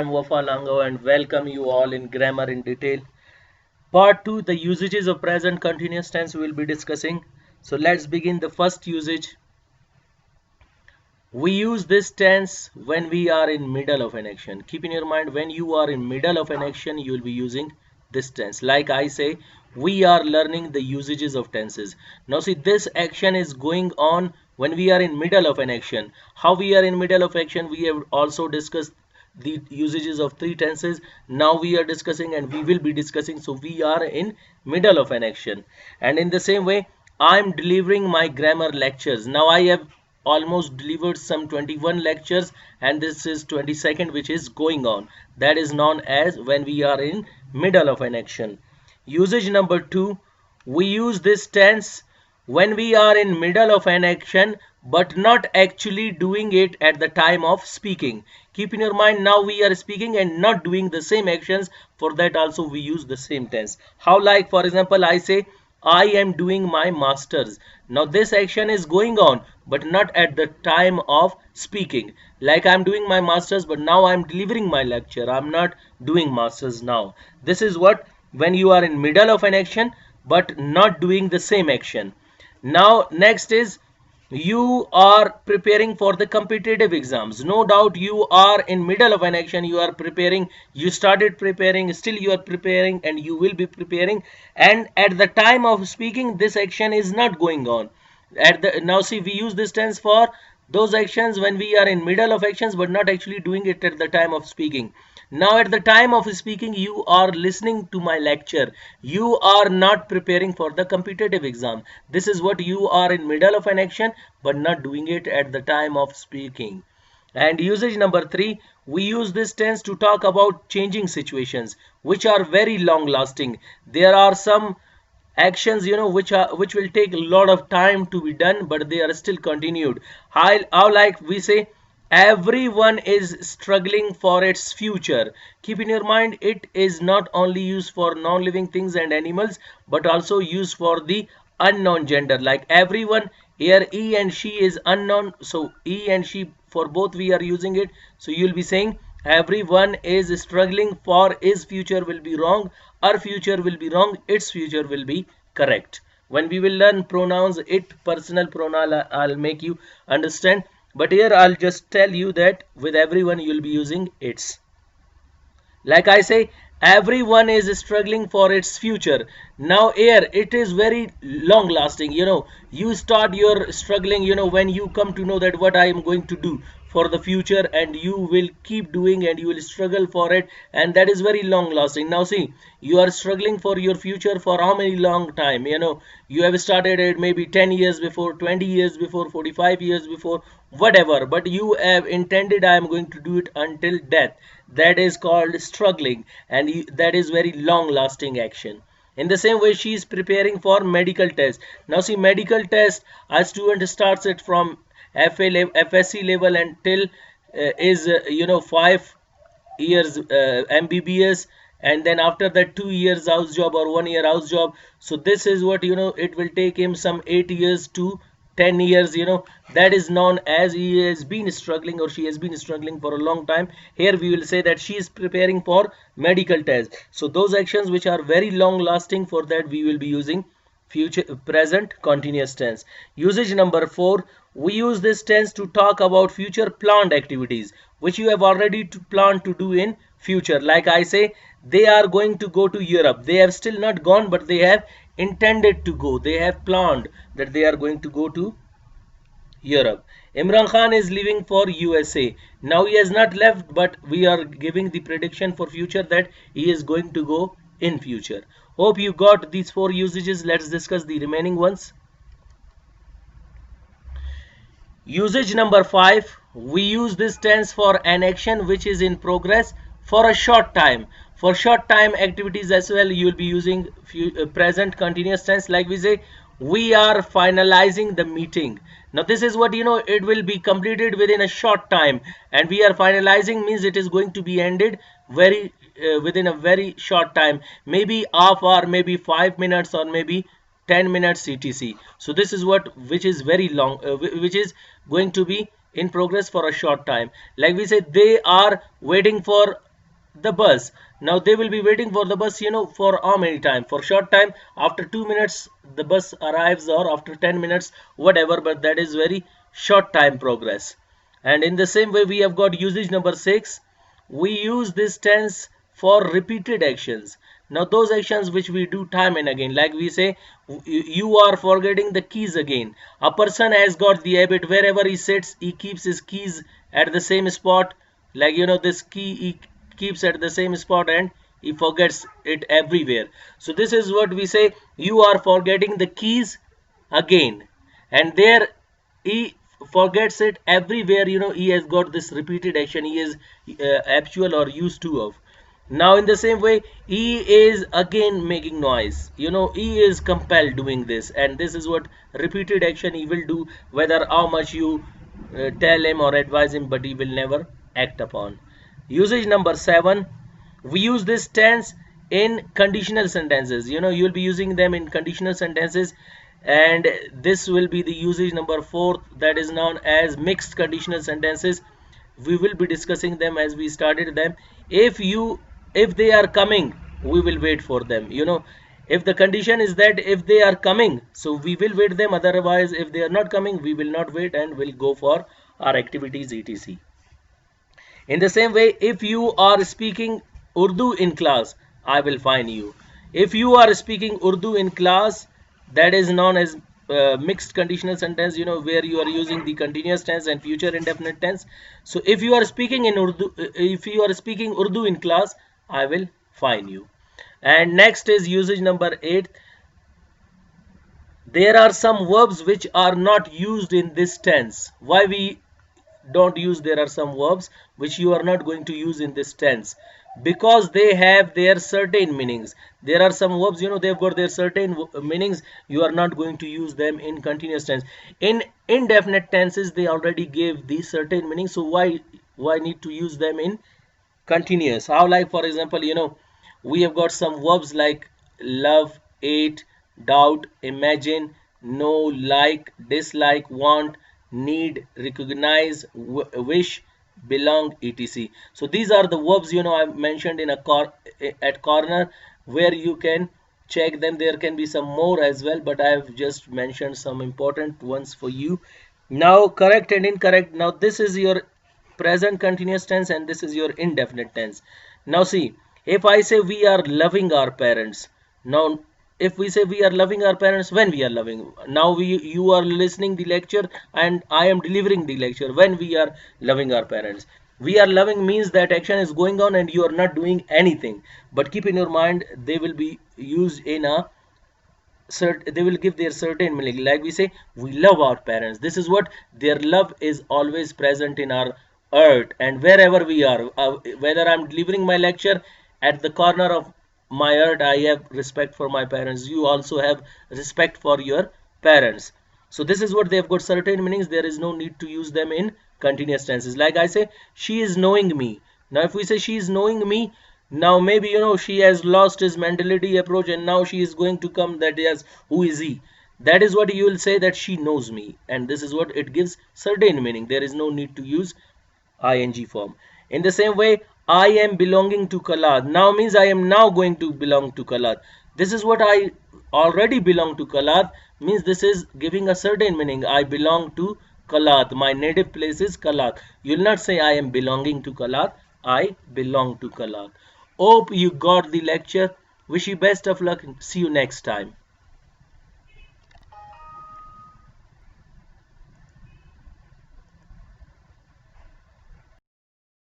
I'm Wafa Lango and welcome you all in Grammar in Detail. Part 2, the usages of present continuous tense we will be discussing. So let's begin the first usage. We use this tense when we are in middle of an action. Keep in your mind, when you are in middle of an action, you will be using this tense. Like I say, we are learning the usages of tenses. Now see, this action is going on when we are in middle of an action. How we are in middle of action, we have also discussed the usages of three tenses. Now we are discussing and we will be discussing. So we are in middle of an action. And in the same way, I'm delivering my grammar lectures. Now I have almost delivered some 21 lectures and this is 22nd which is going on. That is known as when we are in middle of an action. Usage number 2, we use this tense when we are in middle of an action but not actually doing it at the time of speaking. Keep in your mind, now we are speaking and not doing the same actions. For that also we use the same tense. How, like for example, I say I am doing my masters. Now this action is going on but not at the time of speaking. Like I'm doing my masters but now I'm delivering my lecture. I'm not doing masters now. This is what when you are in middle of an action but not doing the same action. Now next is you are preparing for the competitive exams. No doubt you are in middle of an action, you are preparing, you started preparing, still you are preparing and you will be preparing, and at the time of speaking this action is not going on. Now see, we use this tense for those actions when we are in middle of actions but not actually doing it at the time of speaking. Now at the time of speaking you are listening to my lecture, you are not preparing for the competitive exam. This is what you are in middle of an action but not doing it at the time of speaking. And usage number 3, we use this tense to talk about changing situations which are very long lasting. There are some actions which will take a lot of time to be done but they are still continued. How like we say everyone is struggling for its future. Keep in your mind, it is not only used for non-living things and animals but also used for the unknown gender. Like everyone here, he and she is unknown, so he and she, for both we are using it. So you'll be saying everyone is struggling for his future will be wrong, our future will be wrong, its future will be correct. When we will learn pronouns, it personal pronoun, I'll make you understand, but here I'll just tell you that with everyone you'll be using its. Like I say, everyone is struggling for its future. Now here it is very long lasting. You start your struggling when you come to know that what I am going to do for the future, and you will keep doing and you will struggle for it, and that is very long lasting. Now see, you are struggling for your future for how many long time? You have started it maybe 10 years before, 20 years before, 45 years before, whatever, but you have intended I am going to do it until death. That is called struggling, and that is very long lasting action. In the same way, she is preparing for medical test. Now see, medical test, a student starts it from FSC level until is 5 years MBBS, and then after that 2 years house job or 1 year house job. So this is what it will take him some 8 years to 10 years. That is known as he has been struggling or she has been struggling for a long time. Here we will say that she is preparing for medical test. So those actions which are very long lasting, for that we will be using future present continuous tense. Usage number 4, we use this tense to talk about future planned activities which you have already planned to do in future. Like I say, they are going to go to Europe. They have still not gone but they have intended to go. They have planned that they are going to go to Europe. Imran Khan is leaving for USA. Now he has not left but we are giving the prediction for future that he is going to go in future. Hope you got these 4 usages. Let's discuss the remaining ones. Usage number 5, we use this tense for an action which is in progress for a short time. For short time activities as well, you will be using present continuous tense. Like we say, we are finalizing the meeting. Now this is what it will be completed within a short time, and we are finalizing means it is going to be ended very within a very short time, maybe half hour, maybe 5 minutes, or maybe 10 minutes etc. So this is what which is very long, which is going to be in progress for a short time. Like we said, they are waiting for the bus. Now they will be waiting for the bus, for how many time? For short time. After 2 minutes the bus arrives, or after 10 minutes, whatever, but that is very short time progress. And in the same way, we have got usage number 6. We use this tense for repeated actions. Now those actions which we do time and again, like we say, you are forgetting the keys again. A person has got the habit, wherever he sits, he keeps his keys at the same spot. Like, this key he keeps at the same spot and he forgets it everywhere. So this is what we say, you are forgetting the keys again. And there he forgets it everywhere. He has got this repeated action, he is habitual or used to of. Now in the same way, he is again making noise. He is compelled doing this, and this is what repeated action he will do, whether how much you tell him or advise him, but he will never act upon. Usage number 7. We use this tense in conditional sentences. You will be using them in conditional sentences, and this will be the usage number 4, that is known as mixed conditional sentences. We will be discussing them as we started them. If they are coming, we will wait for them. If the condition is that if they are coming, so we will wait them. Otherwise, if they are not coming, we will not wait and will go for our activities, etc. In the same way, if you are speaking Urdu in class, I will find you. If you are speaking Urdu in class, that is known as mixed conditional sentence, where you are using the continuous tense and future indefinite tense. So if you are speaking in Urdu, if you are speaking Urdu in class, I will find you. And next is usage number 8. There are some verbs which are not used in this tense. Why we don't use? There are some verbs which you are not going to use in this tense, because they have their certain meanings. There are some verbs, they've got their certain meanings. You are not going to use them in continuous tense. In indefinite tenses, they already gave these certain meanings, so why need to use them in continuous? How? Like, for example, we have got some verbs like love, hate, doubt, imagine, know, like, dislike, want, need, recognize, wish, belong, etc. So these are the verbs, I've mentioned in at corner, where you can check them. There can be some more as well, but I have just mentioned some important ones for you. Now, correct and incorrect. Now this is your present continuous tense and this is your indefinite tense. Now see, if I say we are loving our parents, now if we say we are loving our parents, when we are loving, now you are listening the lecture and I am delivering the lecture, when we are loving our parents. We are loving means that action is going on and you are not doing anything, but keep in your mind, they will be used in a they will give their certain meaning. Like we say, we love our parents. This is what their love is always present in our earth, and wherever we are, whether I'm delivering my lecture at the corner of my earth, I have respect for my parents. You also have respect for your parents. So this is what they've got certain meanings. There is no need to use them in continuous tenses. Like I say, she is knowing me. Now if we say she is knowing me, now maybe she has lost his mentality approach and now she is going to come that yes, who is he? That is what you will say, that she knows me, and this is what it gives certain meaning. There is no need to use ing form. In the same way, I am belonging to Kalad. Now means I am now going to belong to Kalad. This is what I already belong to Kalad, means this is giving a certain meaning. I belong to Kalad. My native place is Kalad. You will not say I am belonging to Kalad. I belong to Kalad. Hope you got the lecture. Wish you best of luck. See you next time.